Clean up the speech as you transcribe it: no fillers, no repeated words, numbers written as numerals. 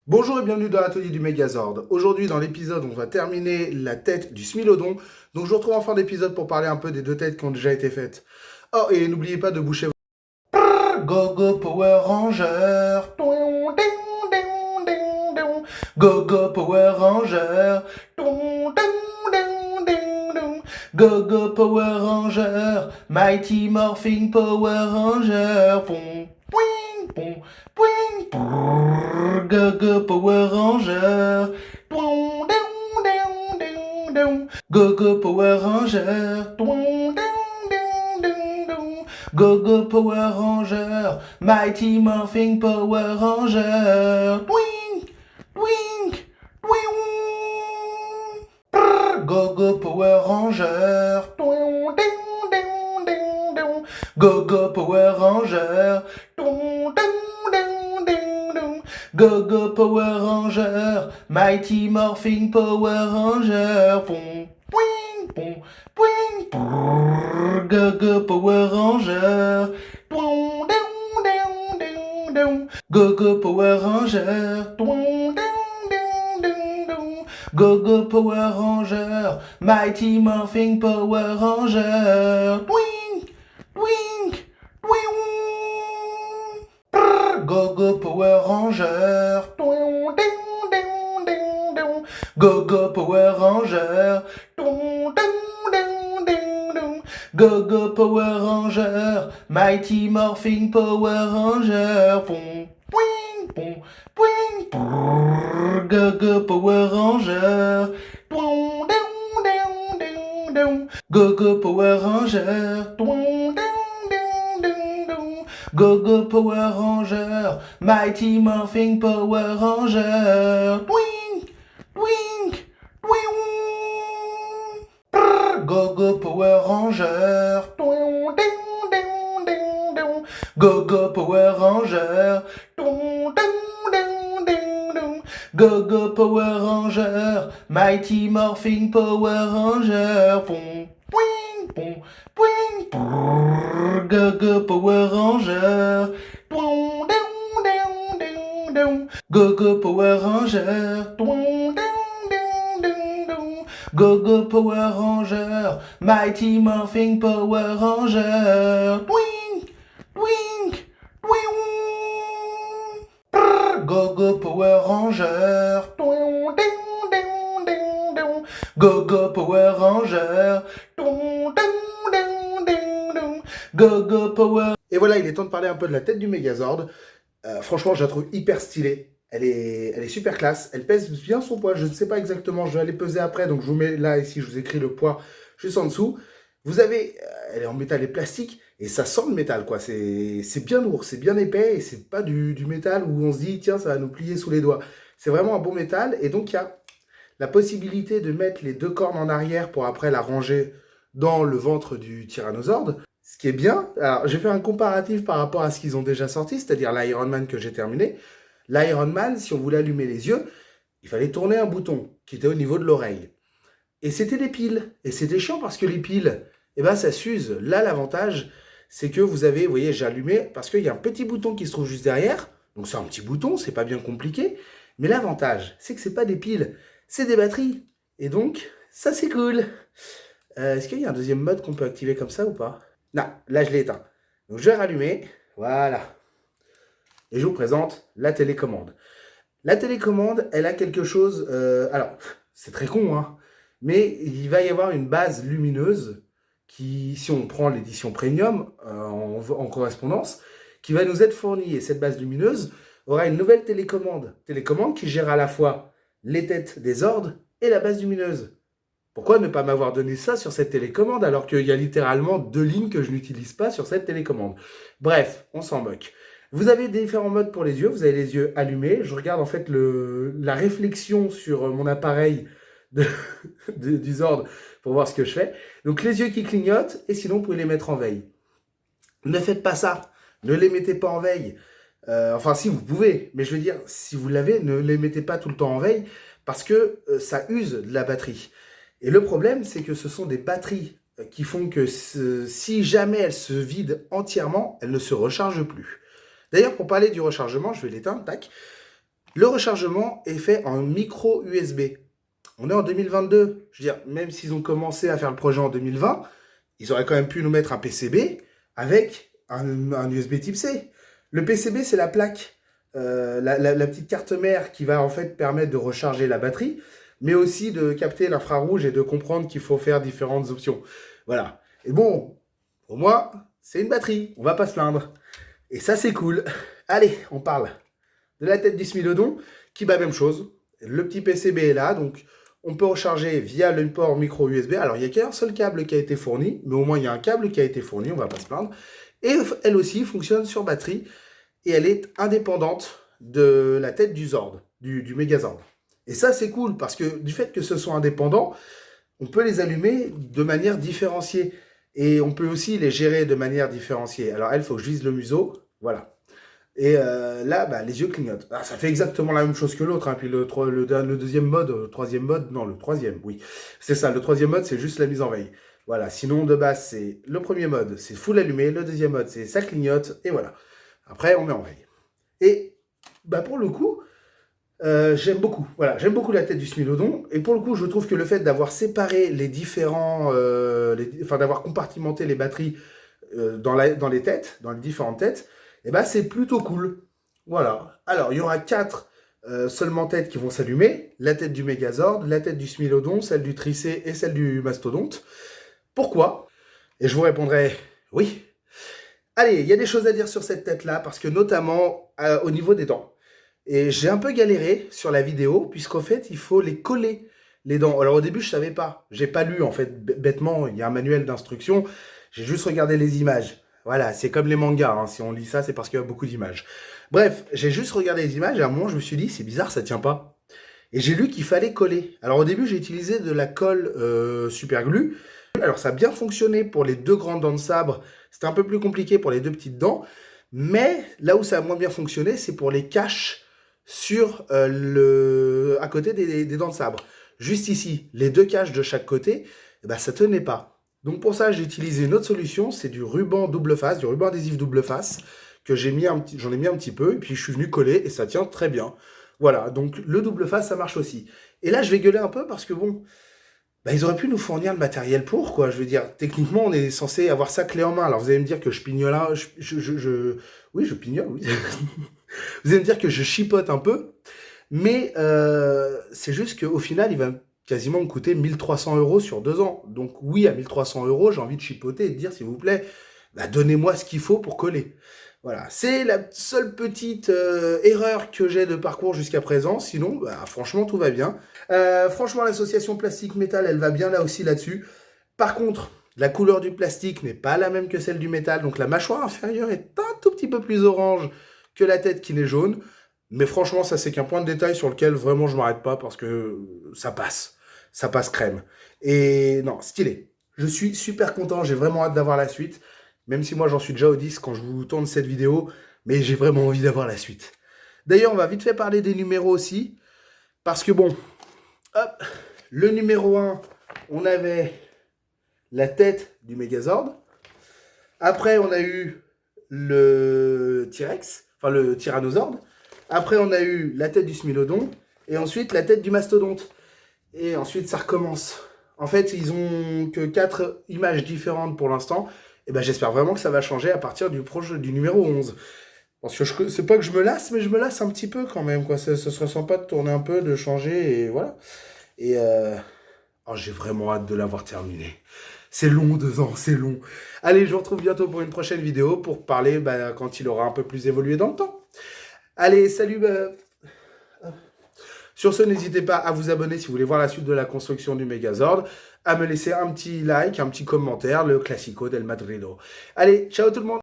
Bonjour et bienvenue dans l'atelier du Megazord. Aujourd'hui dans l'épisode on va terminer la tête du Smilodon. Donc je vous retrouve en fin d'épisode pour parler un peu des deux têtes qui ont déjà été faites. Oh et n'oubliez pas de boucher Go Go Power Ranger. Go Go Power Ranger. Go Go Power Ranger. Mighty Morphing Power Ranger. Pom, pouing, pom, pouing, prrr. Go Go Power Ranger. Go Go Power Ranger. Go Go Power Ranger. Mighty Morphing Power Ranger. Twink, twink, twink. Go Go Power Ranger. Go Go Power Ranger. Go Go Power Ranger. Mighty Morphing Power Ranger. Pom, pouing, pom, pouing, prrr. Go Go Power Ranger. Go Go Power Ranger. Go Go Power Ranger. Mighty Morphing Power Ranger. Twink, twink, twink. Go Go Power Ranger. Go Go Power Ranger. Go Go Power Ranger. Mighty Morphing Power Ranger. Pom, pouing, pom, pouing, prrr. Go Go Power Ranger. Go Go Power Ranger. Go Go Power Ranger. Mighty Morphing Power Ranger. Twink, twink, twink. Go Go Power Ranger. Go Go Power Ranger. Go Go Power Ranger. Mighty Morphing Power Ranger. Pom, pouing, pom, pouing, prrr. Go Go Power Ranger. Go Go Power Ranger. Go Go Power Ranger. Mighty Morphing Power Ranger. Twink, twink, twink. Go Go Power Ranger. Go Go Power Ranger. Go Go Power. Et voilà, il est temps de parler un peu de la tête du Megazord. Franchement, je la trouve hyper stylée. Elle est super classe. Elle pèse bien son poids. Je ne sais pas exactement. Je vais aller peser après. Donc, je vous mets là, ici, je vous écris le poids juste en dessous. Vous avez... elle est en métal et plastique. Et ça sent le métal, quoi. C'est bien lourd, c'est bien épais. Et c'est pas du métal où on se dit, tiens, ça va nous plier sous les doigts. C'est vraiment un bon métal. Et donc, il y a la possibilité de mettre les deux cornes en arrière pour après la ranger dans le ventre du Tyrannosaure. Ce qui est bien, alors j'ai fait un comparatif par rapport à ce qu'ils ont déjà sorti, c'est-à-dire l'Iron Man que j'ai terminé. L'Iron Man, si on voulait allumer les yeux, il fallait tourner un bouton qui était au niveau de l'oreille. Et c'était des piles. Et c'était chiant parce que les piles, eh ben, ça s'use. Là, l'avantage, c'est que vous avez, vous voyez, j'ai allumé parce qu'il y a un petit bouton qui se trouve juste derrière. Donc c'est un petit bouton, c'est pas bien compliqué. Mais l'avantage, c'est que c'est pas des piles, c'est des batteries. Et donc, ça c'est cool. Est-ce qu'il y a un deuxième mode qu'on peut activer comme ça ou pas? Non, là je l'ai éteint. Donc je vais rallumer, voilà. Et je vous présente la télécommande. La télécommande, elle a quelque chose... alors, c'est très con, hein, mais il va y avoir une base lumineuse qui, si on prend l'édition premium en correspondance, qui va nous être fournie. Et cette base lumineuse aura une nouvelle télécommande. Télécommande qui gère à la fois les têtes des ordres et la base lumineuse. Pourquoi ne pas m'avoir donné ça sur cette télécommande alors qu'il y a littéralement 2 lignes que je n'utilise pas sur cette télécommande? Bref, on s'en moque. Vous avez différents modes pour les yeux. Vous avez les yeux allumés. Je regarde en fait la réflexion sur mon appareil du Zord pour voir ce que je fais. Donc les yeux qui clignotent et sinon vous pouvez les mettre en veille. Ne faites pas ça. Ne les mettez pas en veille. Enfin si vous pouvez, mais je veux dire, si vous l'avez, ne les mettez pas tout le temps en veille parce que ça use de la batterie. Et le problème, c'est que ce sont des batteries qui font que si jamais elles se vident entièrement, elles ne se rechargent plus. D'ailleurs, pour parler du rechargement, je vais l'éteindre, tac. Le rechargement est fait en micro USB. On est en 2022. Je veux dire, même s'ils ont commencé à faire le projet en 2020, ils auraient quand même pu nous mettre un PCB avec un USB type C. Le PCB, c'est la plaque, la petite carte mère qui va en fait permettre de recharger la batterie, mais aussi de capter l'infrarouge et de comprendre qu'il faut faire différentes options. Voilà. Et bon, au moins, c'est une batterie, on va pas se plaindre. Et ça, c'est cool. Allez, on parle de la tête du Smilodon, qui bat même chose. Le petit PCB est là, donc on peut recharger via le port micro USB. Alors, il n'y a qu'un seul câble qui a été fourni, mais au moins, il y a un câble qui a été fourni, on va pas se plaindre. Et elle aussi fonctionne sur batterie, et elle est indépendante de la tête du Zord, du Megazord. Et ça, c'est cool, parce que du fait que ce soit indépendant, on peut les allumer de manière différenciée. Et on peut aussi les gérer de manière différenciée. Alors, elle, il faut que je vise le museau. Voilà. Et là, bah, les yeux clignotent. Alors, ça fait exactement la même chose que l'autre. Hein. Puis le deuxième mode, le troisième mode, non, le troisième, oui. C'est ça, le troisième mode, c'est juste la mise en veille. Voilà, sinon, de base, c'est le premier mode, c'est full allumé. Le deuxième mode, c'est ça clignote. Et voilà. Après, on met en veille. Et bah, pour le coup, j'aime beaucoup. Voilà, j'aime beaucoup la tête du Smilodon. Et pour le coup, je trouve que le fait d'avoir séparé les différents... enfin, d'avoir compartimenté les batteries dans les têtes, dans les différentes têtes, et ben c'est plutôt cool. Voilà. Alors, il y aura 4 seulement têtes qui vont s'allumer. La tête du Megazord, la tête du Smilodon, celle du Tricé et celle du Mastodonte. Pourquoi? Et je vous répondrai oui. Allez, il y a des choses à dire sur cette tête-là, parce que notamment au niveau des dents. Et j'ai un peu galéré sur la vidéo, puisqu'au fait, il faut les coller, les dents. Alors au début, je savais pas. J'ai pas lu, en fait, bêtement, il y a un manuel d'instruction. J'ai juste regardé les images. Voilà, c'est comme les mangas. Hein. Si on lit ça, c'est parce qu'il y a beaucoup d'images. Bref, j'ai juste regardé les images et à un moment, je me suis dit, c'est bizarre, ça tient pas. Et j'ai lu qu'il fallait coller. Alors au début, j'ai utilisé de la colle super glue. Alors ça a bien fonctionné pour les 2 grandes dents de sabre. C'était un peu plus compliqué pour les 2 petites dents. Mais là où ça a moins bien fonctionné, c'est pour les caches sur à côté des dents de sabre. Juste ici, les 2 caches de chaque côté, eh ben, ça tenait pas. Donc pour ça, j'ai utilisé une autre solution, c'est du ruban double face, du ruban adhésif double face, que j'en ai mis un petit peu, et puis je suis venu coller, et ça tient très bien. Voilà, donc le double face, ça marche aussi. Et là, je vais gueuler un peu parce que bon, bah, ils auraient pu nous fournir le matériel pour, quoi. Je veux dire, techniquement, on est censé avoir ça clé en main. Alors vous allez me dire que je pignole, oui, je pignole, oui. Vous allez me dire que je chipote un peu, mais c'est juste qu'au final, il va quasiment me coûter 1300 € sur 2 ans. Donc oui, à 1300 €, j'ai envie de chipoter et de dire, s'il vous plaît, bah, donnez-moi ce qu'il faut pour coller. Voilà, c'est la seule petite erreur que j'ai de parcours jusqu'à présent. Sinon, bah, franchement, tout va bien. Franchement, l'association plastique-métal, elle va bien là aussi là-dessus. Par contre, la couleur du plastique n'est pas la même que celle du métal. Donc la mâchoire inférieure est un tout petit peu plus orange que la tête qui est jaune. Mais franchement, ça c'est qu'un point de détail sur lequel vraiment je m'arrête pas parce que ça passe. Ça passe crème. Et non, stylé. Je suis super content, j'ai vraiment hâte d'avoir la suite. Même si moi j'en suis déjà au 10 quand je vous tourne cette vidéo, mais j'ai vraiment envie d'avoir la suite. D'ailleurs, on va vite fait parler des numéros aussi. Parce que bon, hop, le numéro 1, on avait la tête du Megazord. Après, on a eu le T-Rex, enfin le Tyrannosaure. Après, on a eu la tête du Smilodon. Et ensuite, la tête du Mastodonte. Et ensuite, ça recommence. En fait, ils ont que 4 images différentes pour l'instant. Et ben, j'espère vraiment que ça va changer à partir du numéro 11. Parce que c'est pas que je me lasse, mais je me lasse un petit peu quand même. Quoi. Ça serait sympa de tourner un peu, de changer, et voilà. Et oh, j'ai vraiment hâte de l'avoir terminé. C'est long, 2 ans, c'est long. Allez, je vous retrouve bientôt pour une prochaine vidéo pour parler quand il aura un peu plus évolué dans le temps. Allez, salut. Sur ce, n'hésitez pas à vous abonner si vous voulez voir la suite de la construction du Megazord, à me laisser un petit like, un petit commentaire, le classico del Madrido. Allez, ciao tout le monde.